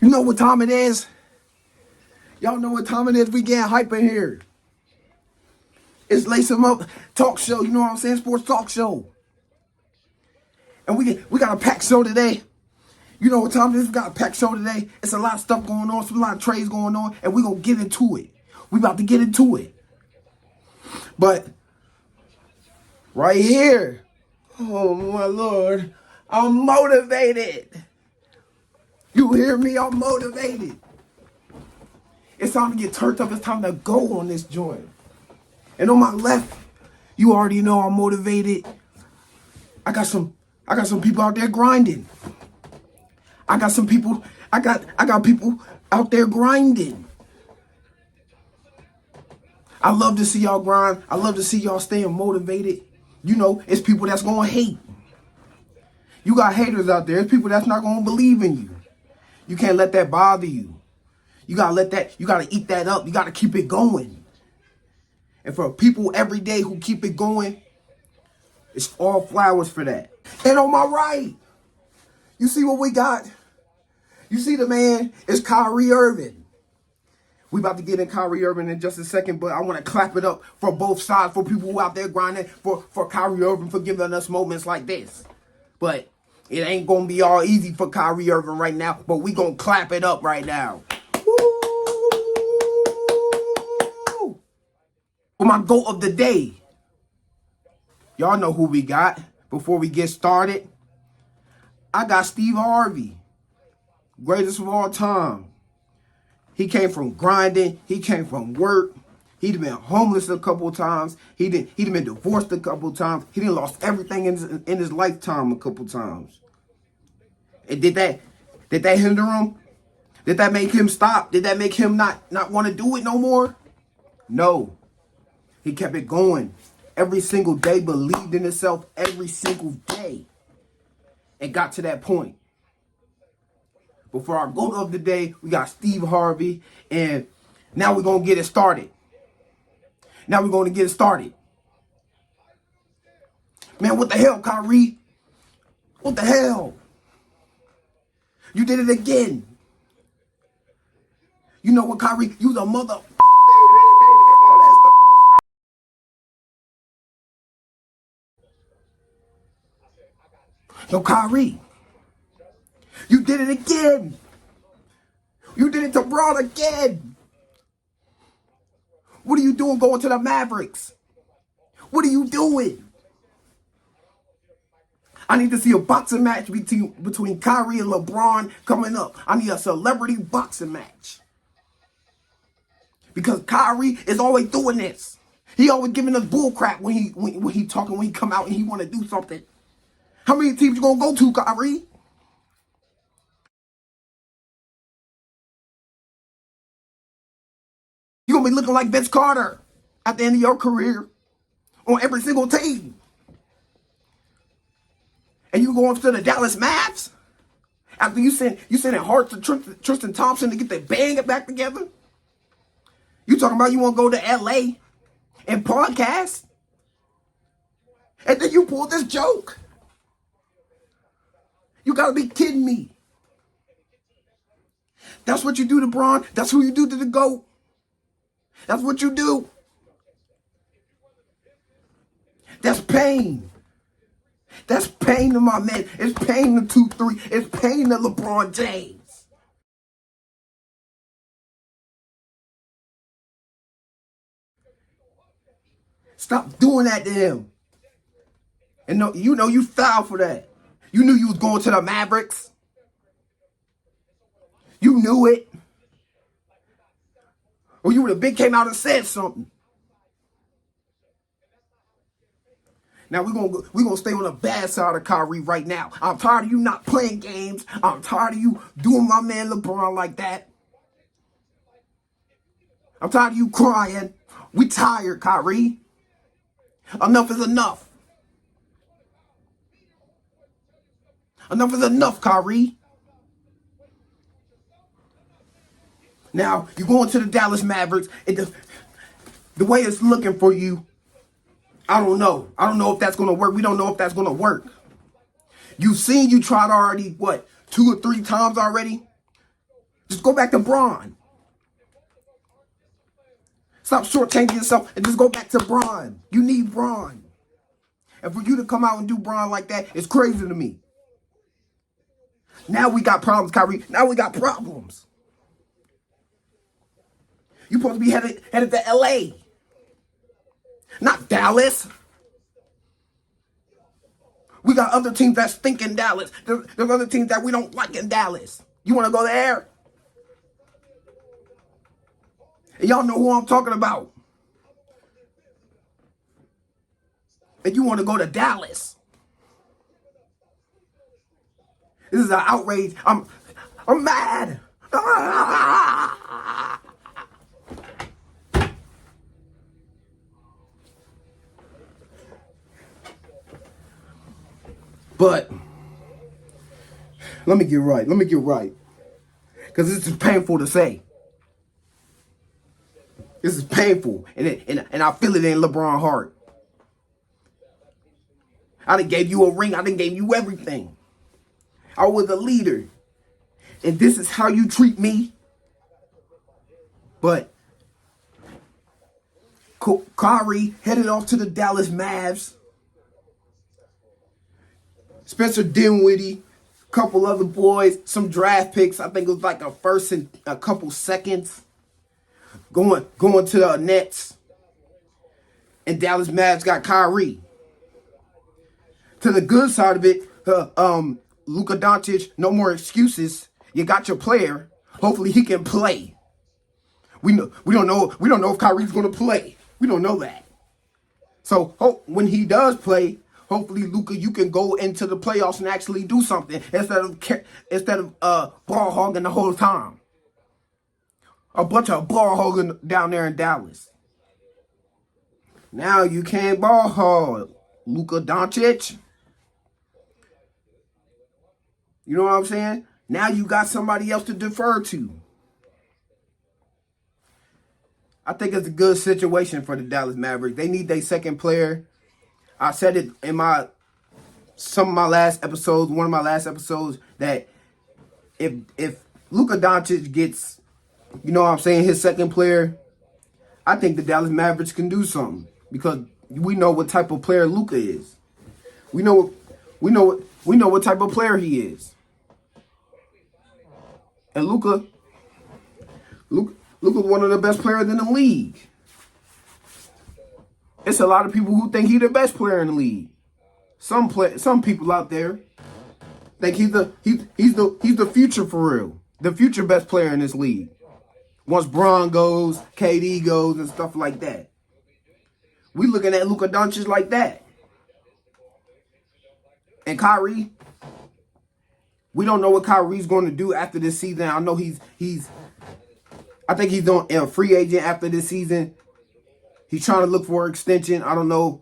You know what time it is? Y'all know what time it is. We getting hype in here. It's Lace 'em Up talk show. You know what I'm saying? Sports talk show. And we got a packed show today. You know what time it is? We got a packed show today. It's a lot of stuff going on. Some a lot of trades going on. And we going to get into it. We about to get into it. But right here. Oh, my Lord. I'm motivated. You hear me? I'm motivated. It's time to get turned up. It's time to go on this joint. And on my left, you already know I'm motivated. I got some people out there grinding. I got people out there grinding. I love to see y'all grind. I love to see y'all staying motivated. You know, it's people that's gonna hate. You got haters out there. It's people that's not gonna believe in you. You can't let that bother you. You gotta eat that up. You gotta keep it going. And for people every day who keep it going, it's all flowers for that. And on my right, you see what we got? You see the man is Kyrie Erving. We about to get in Kyrie Erving in just a second, but I want to clap it up for both sides, for people who out there grinding, for Kyrie Erving for giving us moments like this. But it ain't going to be all easy for Kyrie Erving right now, but we going to clap it up right now. Woo! For my GOAT of the day. Y'all know who we got. Before we get started, I got Steve Harvey. Greatest of all time. He came from grinding. He came from work. He'd been homeless a couple times. He'd been divorced a couple times. He done lost everything in his lifetime a couple times. And did that hinder him? Did that make him stop? Did that make him not want to do it no more? No. He kept it going. Every single day, believed in himself every single day. And got to that point. But for our GOAT of the day, we got Steve Harvey. And now we're going to get it started. Man, what the hell, Kyrie? What the hell? You did it again. You know what, Kyrie? You the mother... Yo, Kyrie, you did it again. You did it to Braun again. What are you doing going to the Mavericks? What are you doing? I need to see a boxing match between Kyrie and LeBron coming up. I need a celebrity boxing match. Because Kyrie is always doing this. He always giving us bull crap when he talking, when he come out and he want to do something. How many teams you gonna go to, Kyrie? You gonna be looking like Vince Carter at the end of your career on every single team. And you going to the Dallas Mavericks after you sent Hart to Tristan Thompson to get the bang back together? You talking about you want to go to LA and podcast? And then you pull this joke. You gotta be kidding me. That's what you do to Braun. That's who you do to the GOAT. That's what you do. That's pain. That's pain to my man. It's pain to 2-3. It's pain to LeBron James. Stop doing that to him. And no, you know you fouled for that. You knew you was going to the Mavericks. You knew it. Or you would have been came out and said something. Now we're gonna stay on the bad side of Kyrie right now. I'm tired of you not playing games. I'm tired of you doing my man LeBron like that. I'm tired of you crying. We tired, Kyrie. Enough is enough. Enough is enough, Kyrie. Now, you're going to the Dallas Mavericks. The way it's looking for you, I don't know. I don't know if that's going to work. We don't know if that's going to work. You've seen you tried already, what, 2 or 3 times already? Just go back to Bron. Stop shortchanging yourself and just go back to Bron. You need Bron. And for you to come out and do Bron like that is crazy to me. Now we got problems, Kyrie. Now we got problems. You supposed to be headed to LA. Not Dallas. We got other teams that stink in Dallas. There's other teams that we don't like in Dallas. You want to go there? And y'all know who I'm talking about. And you want to go to Dallas. This is an outrage. I'm mad. But let me get right. Because this is painful to say. This is painful. And I feel it in LeBron's heart. I done gave you a ring. I done gave you everything. I was a leader. And this is how you treat me. But Kyrie headed off to the Dallas Mavs. Spencer Dinwiddie, a couple other boys, some draft picks. I think it was like a first and a couple seconds. Going to the Nets. And Dallas Mavs got Kyrie. To the good side of it, Luka Doncic, no more excuses. You got your player. Hopefully he can play. We don't know if Kyrie's going to play. We don't know that. So when he does play, hopefully, Luka, you can go into the playoffs and actually do something instead of ball hogging the whole time. A bunch of ball hogging down there in Dallas. Now you can't ball hog, Luka Doncic. You know what I'm saying? Now you got somebody else to defer to. I think it's a good situation for the Dallas Mavericks. They need their second player. I said it in one of my last episodes, that if Luka Doncic gets, you know what I'm saying, his second player, I think the Dallas Mavericks can do something, because we know what type of player Luka is. We know what type of player he is. And Luka's one of the best players in the league. It's a lot of people who think he's the best player in the league. Some people out there think he's the future for real. The future best player in this league. Once Bron goes, KD goes, and stuff like that. We looking at Luka Doncic like that. And Kyrie, we don't know what Kyrie's going to do after this season. I know I think he's on a free agent after this season. He's trying to look for an extension. I don't know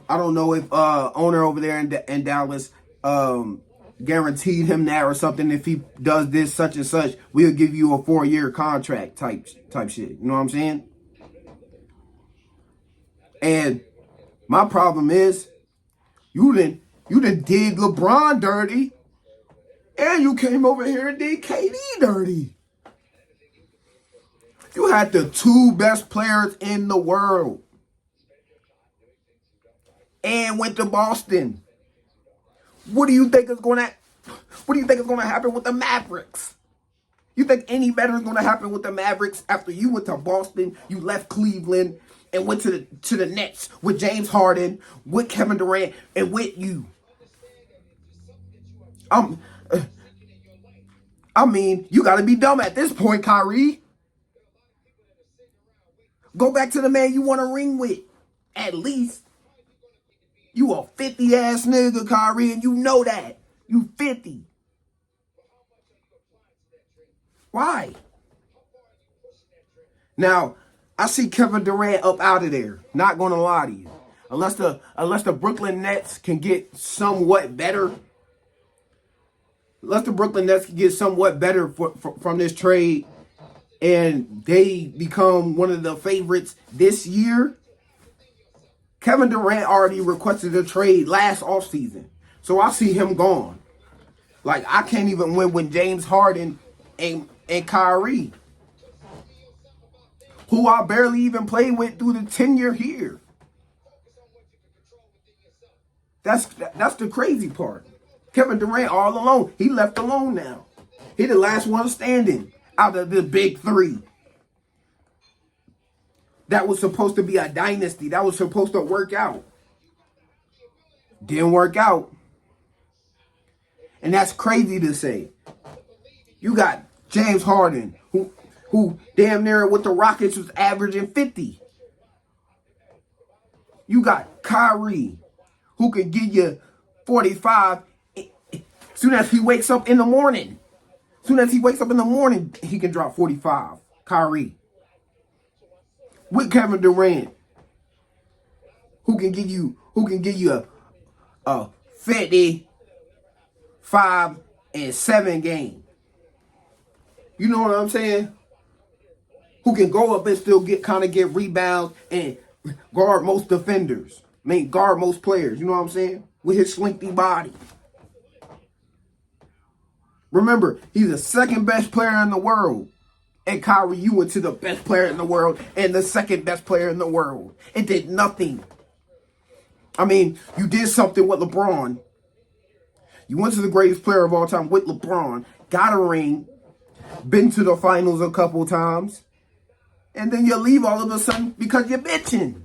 if owner over there in Dallas guaranteed him that or something. If he does this, such and such, we'll give you a 4-year contract type shit. You know what I'm saying? And my problem is, you done did LeBron dirty, and you came over here and did KD dirty. You had the two best players in the world and went to Boston. What do you think is going to happen with the Mavericks? You think any better is going to happen with the Mavericks after you went to Boston, you left Cleveland, and went to the Nets with James Harden, with Kevin Durant, and with you? I mean, you got to be dumb at this point, Kyrie. Go back to the man you want to ring with. At least. You a 50-ass nigga, Kyrie, and you know that. You 50. Why? Now, I see Kevin Durant up out of there. Not going to lie to you. Unless the Brooklyn Nets can get somewhat better. Unless the Brooklyn Nets can get somewhat better from this trade, and they become one of the favorites this year. Kevin Durant already requested a trade last offseason. So I see him gone. Like, I can't even win when James Harden ain't and Kyrie, who I barely even played with through the tenure here. That's the crazy part. Kevin Durant all alone. He left alone now. He the last one standing out of the big three. That was supposed to be a dynasty. That was supposed to work out. Didn't work out. And that's crazy to say. You got James Harden, who damn near with the Rockets was averaging 50. You got Kyrie, who can give you 45 soon as he wakes up in the morning. Soon as he wakes up in the morning, he can drop 45. Kyrie. With Kevin Durant, who can give you a 55 and 7 game. You know what I'm saying? Who can go up and still get rebounds and guard most defenders. Guard most players. You know what I'm saying? With his slinky body. Remember, he's the second best player in the world. And Kyrie, you went to the best player in the world and the second best player in the world. It did nothing. I mean, you did something with LeBron. You went to the greatest player of all time with LeBron. Got a ring. Been to the finals a couple times. And then you leave all of a sudden because you're bitching.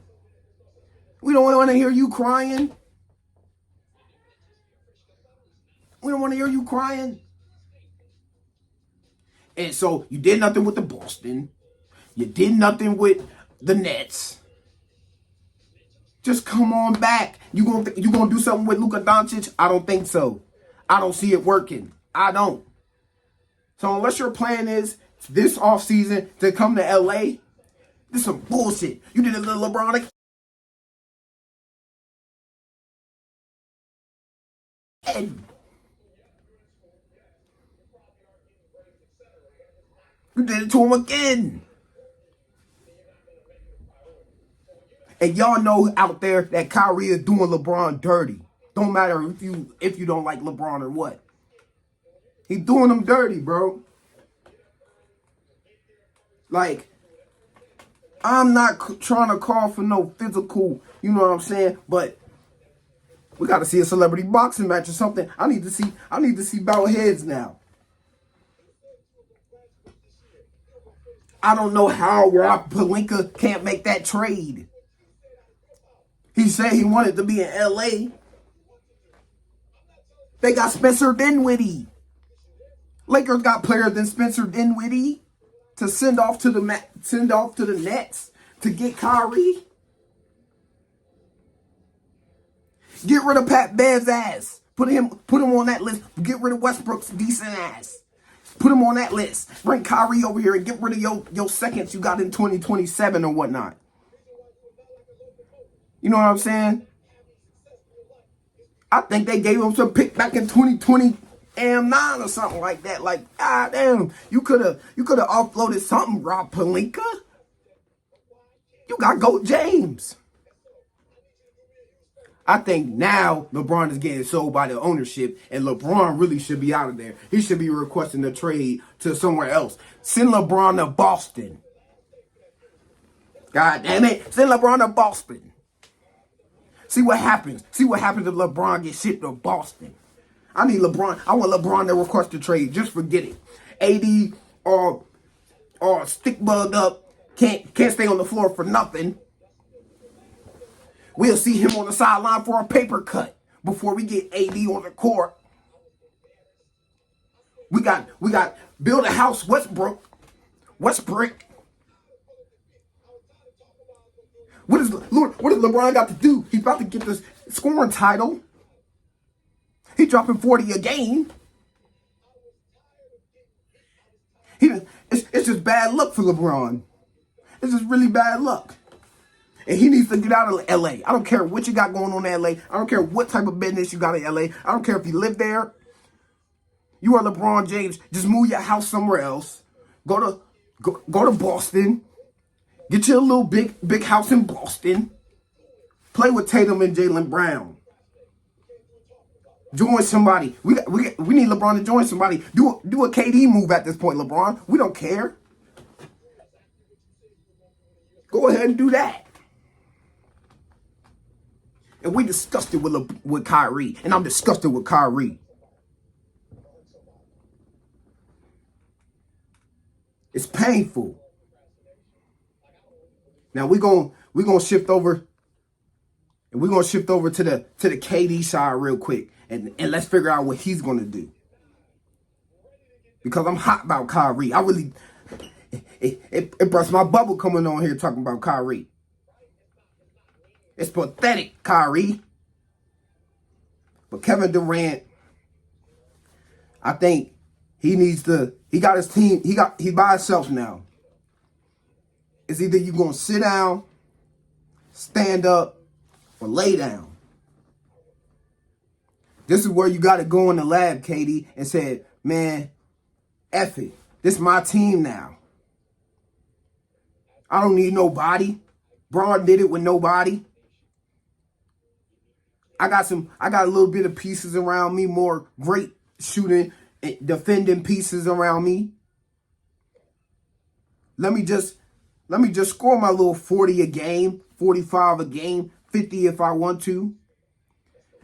We don't want to hear you crying. We don't want to hear you crying. And so you did nothing with the Boston. You did nothing with the Nets. Just come on back. You gonna do something with Luka Doncic? I don't think so. I don't see it working. I don't. So unless your plan is this offseason to come to LA, this is some bullshit. You did a little LeBron again. You did it to him again. And y'all know out there that Kyrie is doing LeBron dirty. Don't matter if you don't like LeBron or what. He's doing him dirty, bro. Like, I'm not trying to call for no physical, you know what I'm saying? But we got to see a celebrity boxing match or something. I need to see bout heads now. I don't know how Rob Pelinka can't make that trade. He said he wanted to be in LA. They got Spencer Dinwiddie. Lakers got players than Spencer Dinwiddie to send off to the Nets to get Kyrie. Get rid of Pat Bev's ass. Put him on that list. Get rid of Westbrook's decent ass. Put him on that list. Bring Kyrie over here and get rid of your seconds you got in 2027 or whatnot. You know what I'm saying? I think they gave him some pick back in 2020 9 or something like that. Like, damn, you could have offloaded something, Rob Pelinka. You got Goat James. I think now LeBron is getting sold by the ownership, and LeBron really should be out of there. He should be requesting a trade to somewhere else. Send LeBron to Boston. God damn it. Send LeBron to Boston. See what happens. See what happens if LeBron gets shipped to Boston. I want LeBron to request a trade. Just forget it. AD or stick bugged up. Can't stay on the floor for nothing. We'll see him on the sideline for a paper cut before we get AD on the court. We got build a house Westbrook. What does LeBron got to do? He's about to get this scoring title. He dropping 40 a game. It's just bad luck for LeBron. It's just really bad luck. And he needs to get out of LA. I don't care what you got going on in LA. I don't care what type of business you got in LA. I don't care if you live there. You are LeBron James. Just move your house somewhere else. Go to Boston. Get you a little big house in Boston. Play with Tatum and Jaylen Brown. Join somebody. We need LeBron to join somebody. Do a KD move at this point, LeBron. We don't care. Go ahead and do that. And we disgusted with Kyrie. And I'm disgusted with Kyrie. It's painful. Now we're gonna shift over. And we're gonna shift over to the KD side real quick. And let's figure out what he's gonna do. Because I'm hot about Kyrie. I really it burst my bubble coming on here talking about Kyrie. It's pathetic, Kyrie. But Kevin Durant, I think he got his team, he by himself now. It's either you gonna sit down, stand up, or lay down. This is where you gotta go in the lab, KD, and say, man, F it. This is my team now. I don't need nobody. Braun did it with nobody. I got a little bit of pieces around me, more great shooting, defending pieces around me. Let me just score my little 40 a game, 45 a game, 50 if I want to.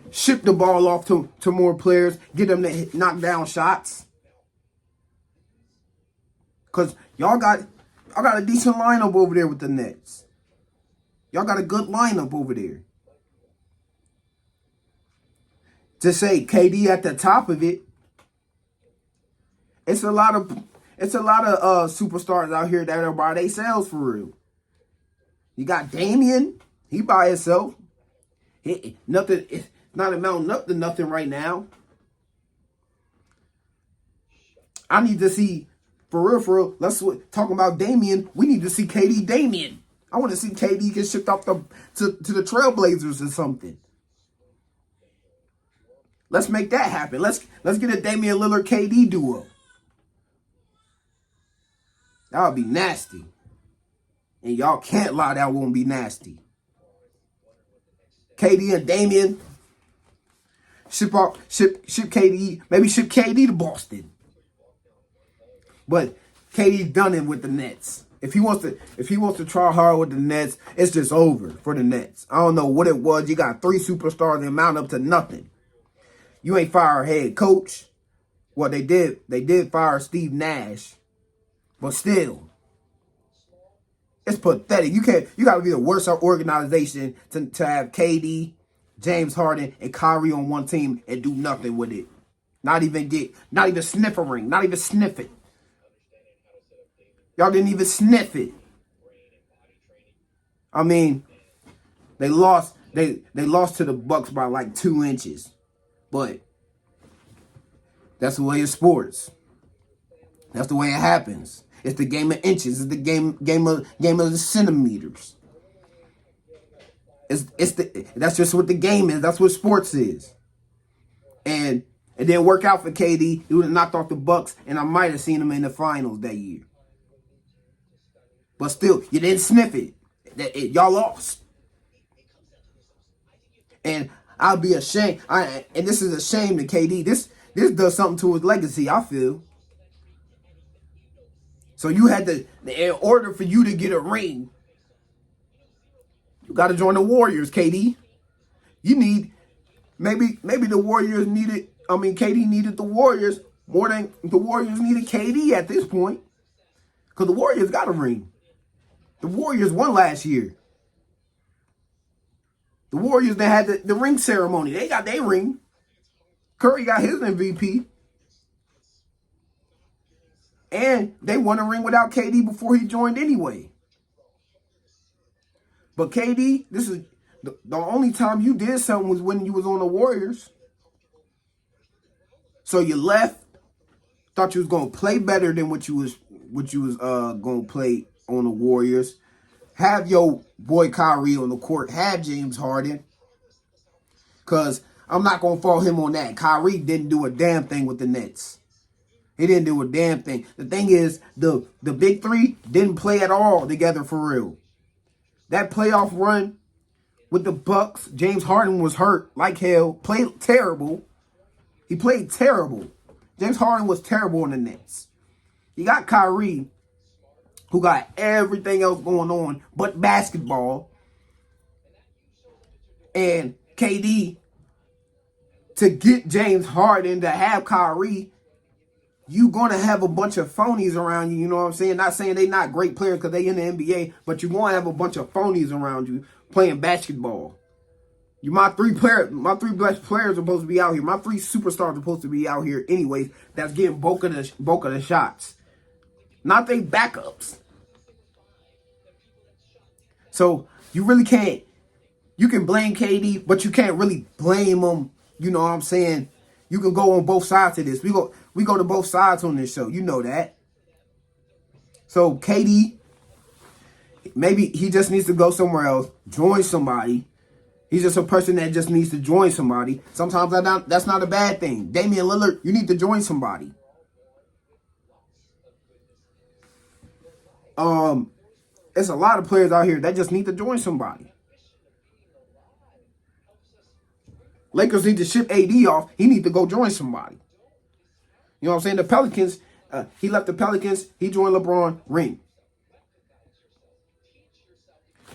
Ship the ball off to more players, get them to knock down shots. Because y'all got a decent lineup over there with the Nets. Y'all got a good lineup over there. To say KD at the top of it, it's a lot of superstars out here that are by themselves for real. You got Damian, he by himself. It's not amounting up to nothing right now. I need to see, for real, let's talk about Damian. We need to see KD Damian. I want to see KD get shipped off to the Trailblazers or something. Let's make that happen. Let's get a Damian Lillard KD duo. That would be nasty. And y'all can't lie, that won't be nasty. KD and Damian. Ship KD. Maybe ship KD to Boston. But KD's done it with the Nets. If he wants to try hard with the Nets, it's just over for the Nets. I don't know what it was. You got 3 superstars and mount up to nothing. You ain't fire head coach. Well, they did fire Steve Nash. But still, it's pathetic. You gotta be the worst organization to have KD, James Harden, and Kyrie on one team and do nothing with it. Not even sniff a ring. Not even sniff it. Y'all didn't even sniff it. I mean, they lost to the Bucks by like 2 inches. But that's the way of sports. That's the way it happens. It's the game of inches. It's the game of the centimeters. That's just what the game is. That's what sports is. And it didn't work out for KD. He would have knocked off the Bucks, and I might have seen him in the finals that year. But still, you didn't sniff it. Y'all lost. And I'll be ashamed. And this is a shame to KD. This does something to his legacy, I feel. So you had to, in order for you to get a ring, you got to join the Warriors, KD. You need, maybe the Warriors needed, KD needed the Warriors more than the Warriors needed KD at this point. Because the Warriors got a ring. The Warriors won last year. The Warriors that had the ring ceremony, they got their ring. Curry got his MVP. And they won a ring without KD before he joined anyway. But KD, this is the only time you did something was when you was on the Warriors. So you left, thought you was gonna play better than what you was gonna play on the Warriors. Have your boy Kyrie on the court. Have James Harden. Because I'm not going to fault him on that. Kyrie didn't do a damn thing with the Nets. He didn't do a damn thing. The thing is, the big three didn't play at all together for real. That playoff run with the Bucks, James Harden was hurt like hell. Played terrible. He played terrible. James Harden was terrible on the Nets. You got Kyrie, who got everything else going on but basketball. And KD, to get James Harden to have Kyrie, you're going to have a bunch of phonies around you, you know what I'm saying? Not saying they're not great players because they in the NBA, but you're going to have a bunch of phonies around you playing basketball. My three best players are supposed to be out here. My three superstars are supposed to be out here anyways. That's getting bulk of the shots. Not they backups. So you really can't. You can blame KD, but you can't really blame him. You know what I'm saying? You can go on both sides of this. We go to both sides on this show. You know that. So KD, maybe he just needs to go somewhere else, join somebody. He's just a person that just needs to join somebody. Sometimes that's not a bad thing. Damian Lillard, you need to join somebody. It's a lot of players out here that just need to join somebody. Lakers need to ship AD off. He need to go join somebody. You know what I'm saying? The Pelicans, he left the Pelicans. He joined LeBron, ring.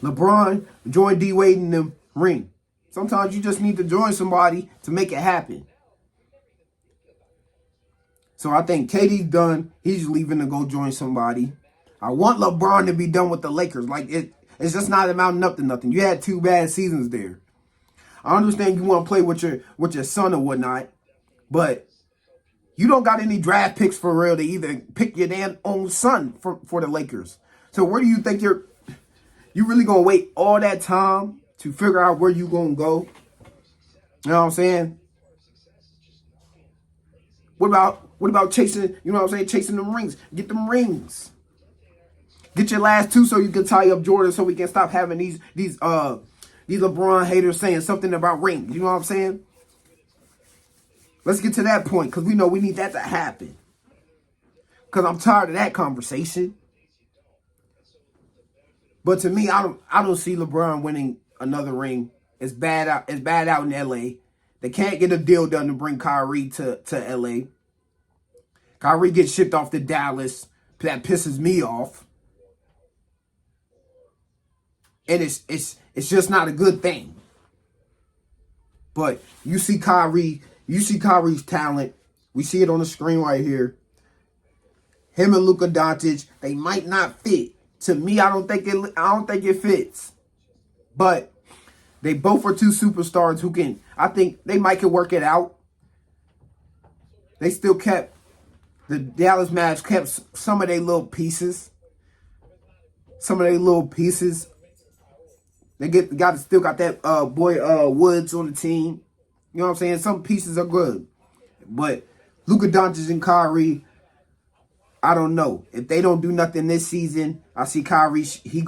LeBron joined D Wade and them, ring. Sometimes you just need to join somebody to make it happen. So I think KD's done. He's leaving to go join somebody. I want LeBron to be done with the Lakers. Like it's just not amounting up to nothing. You had 2 bad seasons there. I understand you want to play with your son or whatnot, but you don't got any draft picks for real to either pick your damn own son for the Lakers. So where do you think you really gonna wait all that time to figure out where you gonna go? You know what I'm saying? What about chasing? You know what I'm saying? Chasing them rings. Get them rings. Get your last 2 so you can tie up Jordan so we can stop having these LeBron haters saying something about rings. You know what I'm saying? Let's get to that point because we know we need that to happen. Because I'm tired of that conversation. But to me, I don't see LeBron winning another ring. It's bad out in LA. They can't get a deal done to bring Kyrie to LA. Kyrie gets shipped off to Dallas. That pisses me off. And it's just not a good thing. But you see Kyrie's talent. We see it on the screen right here. Him and Luka Doncic, they might not fit. To me, I don't think it fits. But they both are 2 superstars who can. I think they might can work it out. They still kept the Dallas Mavericks kept some of their little pieces. They still got that boy Woods on the team. You know what I'm saying? Some pieces are good. But Luka Doncic and Kyrie, I don't know. If they don't do nothing this season, I see Kyrie, he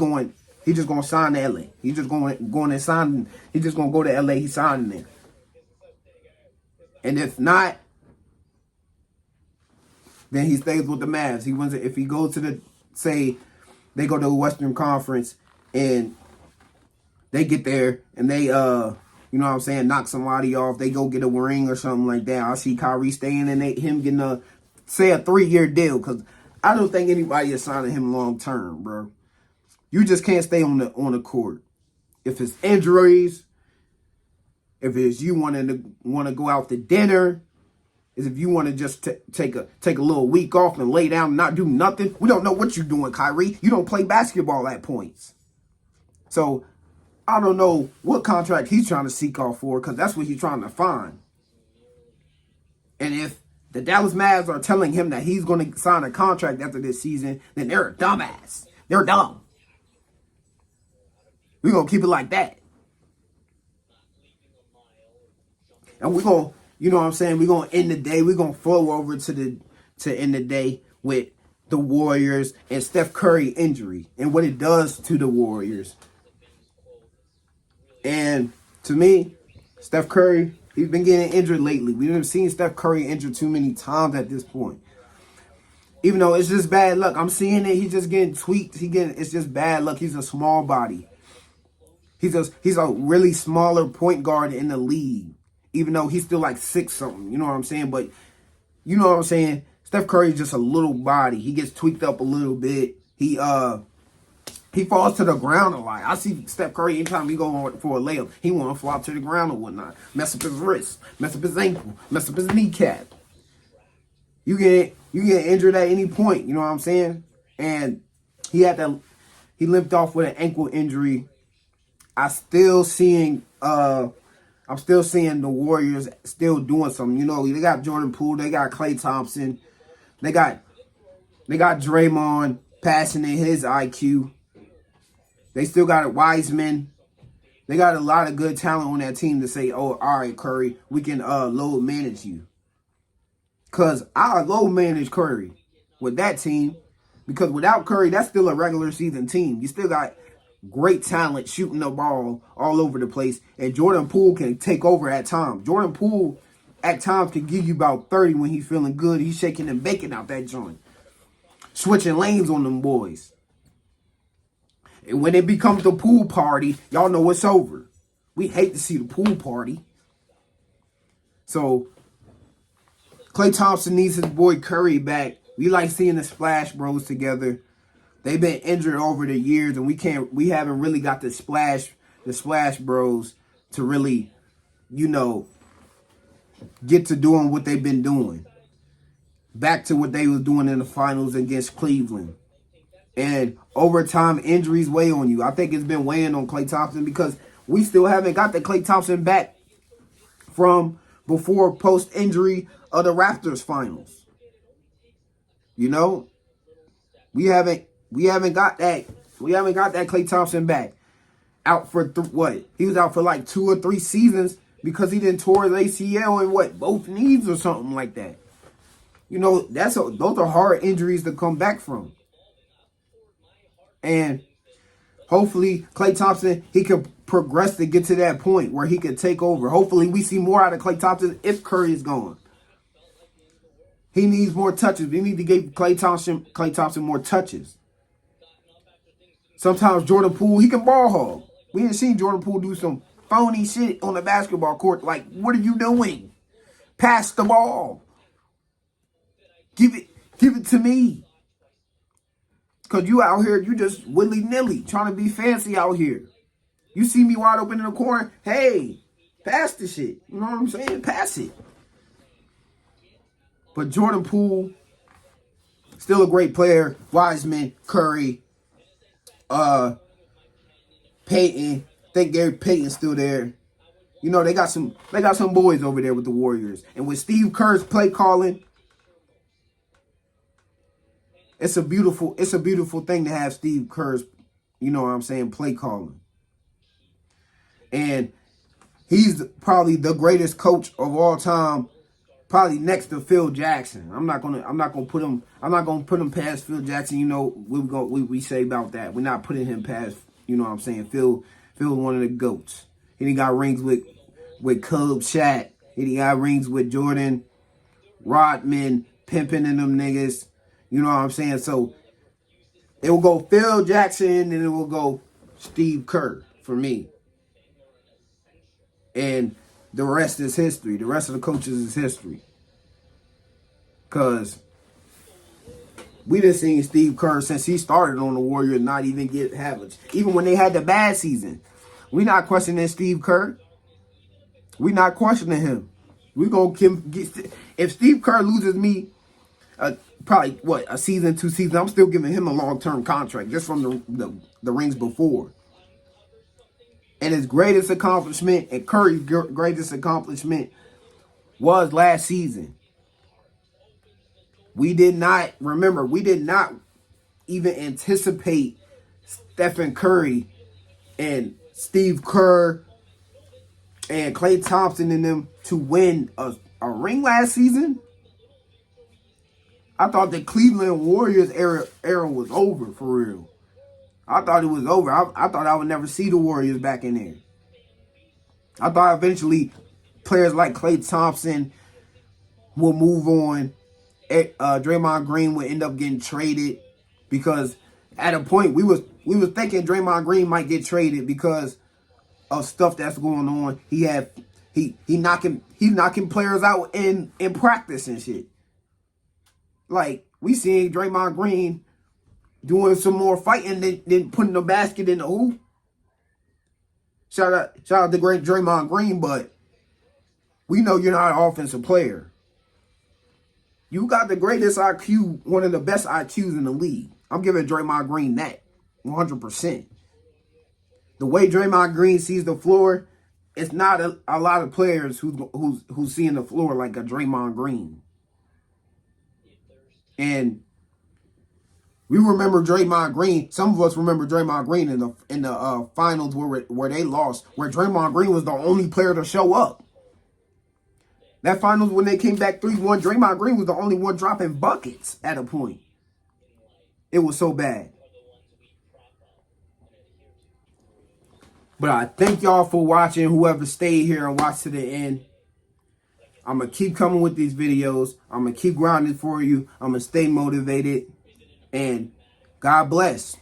just gonna sign to LA. He's just going and sign. He's just gonna go to LA, he's signing there. And if not, then he stays with the Mavs. If he goes to they go to the Western Conference and they get there and they, you know what I'm saying, knock somebody off. They go get a ring or something like that. I see Kyrie staying and him getting a 3-year deal because I don't think anybody is signing him long term, bro. You just can't stay on the court. If it's injuries, if it's you want to go out to dinner, is if you want to just take a little week off and lay down and not do nothing. We don't know what you're doing, Kyrie. You don't play basketball at points. So I don't know what contract he's trying to seek off for because that's what he's trying to find. And if the Dallas Mavs are telling him that he's going to sign a contract after this season, then they're a dumbass. They're dumb. We're going to keep it like that. And we're going to, you know what I'm saying, we're going to end the day. We're going to flow over to end the day with the Warriors and Steph Curry injury and what it does to the Warriors. And to me, Steph Curry, he's been getting injured lately. We haven't seen Steph Curry injured too many times at this point. Even though it's just bad luck. I'm seeing it. He's just getting tweaked. It's just bad luck. He's a small body. He's a really smaller point guard in the league. even though he's still like 6-something. You know what I'm saying? But you know what I'm saying? Steph Curry is just a little body. He gets tweaked up a little bit. He falls to the ground a lot. I see Steph Curry anytime he go for a layup, he want to flop to the ground or whatnot. Mess up his wrist, mess up his ankle, mess up his kneecap. You get injured at any point, you know what I'm saying? And he limped off with an ankle injury. I'm still seeing the Warriors still doing something. You know, they got Jordan Poole, they got Klay Thompson, they got Draymond passing in his IQ. They still got Wiseman. They got a lot of good talent on that team to say, oh, all right, Curry, we can load manage you. Because I load manage Curry with that team. Because without Curry, that's still a regular season team. You still got great talent shooting the ball all over the place. And Jordan Poole can take over at times. Jordan Poole at times can give you about 30 when he's feeling good. He's shaking and baking out that joint. Switching lanes on them boys. And when it becomes the pool party, y'all know it's over. We hate to see the pool party. So, Klay Thompson needs his boy Curry back. We like seeing the Splash Bros together. They've been injured over the years, and we haven't really got the Splash Bros to really, you know, get to doing what they've been doing. Back to what they was doing in the finals against Cleveland. And overtime injuries weigh on you. I think it's been weighing on Klay Thompson because we still haven't got the Klay Thompson back from before post-injury of the Raptors finals. You know? We haven't got that. We haven't got that Klay Thompson back. Out for what? He was out for like 2 or 3 seasons because he didn't tore his ACL in both knees or something like that. You know, those are hard injuries to come back from. And hopefully Klay Thompson, he can progress to get to that point where he can take over. Hopefully we see more out of Klay Thompson if Curry is gone. He needs more touches. We need to give Klay Thompson more touches. Sometimes Jordan Poole, he can ball hog. We ain't seen Jordan Poole do some phony shit on the basketball court. Like, what are you doing? Pass the ball. Give it to me. Because you out here, you just willy-nilly trying to be fancy out here. You see me wide open in the corner, hey, pass the shit. You know what I'm saying? Pass it. But Jordan Poole, still a great player. Wiseman, Curry, Payton. I think Gary Payton's still there. You know, they got some boys over there with the Warriors. And with Steve Kerr's play calling, it's a beautiful thing to have Steve Kerr's, you know what I'm saying, play calling. And he's probably the greatest coach of all time, probably next to Phil Jackson. I'm not gonna put him past Phil Jackson. You know, we say about that. We're not putting him past, you know what I'm saying, Phil one of the GOATs. He got rings with Cub Shaq. He got rings with Jordan, Rodman, Pimpin' and them niggas. You know what I'm saying? So it will go Phil Jackson and it will go Steve Kerr for me. And the rest is history. The rest of the coaches is history. Because we done seen Steve Kerr since he started on the Warriors not even get habits. Even when they had the bad season. We not questioning Steve Kerr. We not questioning him. We gonna get if Steve Kerr loses me probably a season, 2 seasons, I'm still giving him a long-term contract just from the rings before. And his greatest accomplishment and Curry's greatest accomplishment was last season. We did not even anticipate Stephen Curry and Steve Kerr and Klay Thompson and them to win a ring last season. I thought the Cleveland Warriors era was over for real. I thought it was over. I thought I would never see the Warriors back in there. I thought eventually players like Klay Thompson will move on. Draymond Green would end up getting traded because at a point we was thinking Draymond Green might get traded because of stuff that's going on. He had He's knocking players out in practice and shit. Like, we seeing Draymond Green doing some more fighting than putting the basket in the hoop. Shout out to great Draymond Green, but we know you're not an offensive player. You got the greatest IQ, one of the best IQs in the league. I'm giving Draymond Green that, 100%. The way Draymond Green sees the floor, it's not a lot of players who's seeing the floor like a Draymond Green. And we remember Draymond Green. Some of us remember Draymond Green in the finals where they lost, where Draymond Green was the only player to show up. That finals when they came back 3-1, Draymond Green was the only one dropping buckets at a point. It was so bad. But I thank y'all for watching. Whoever stayed here and watched to the end. I'm going to keep coming with these videos. I'm going to keep grinding for you. I'm going to stay motivated. And God bless.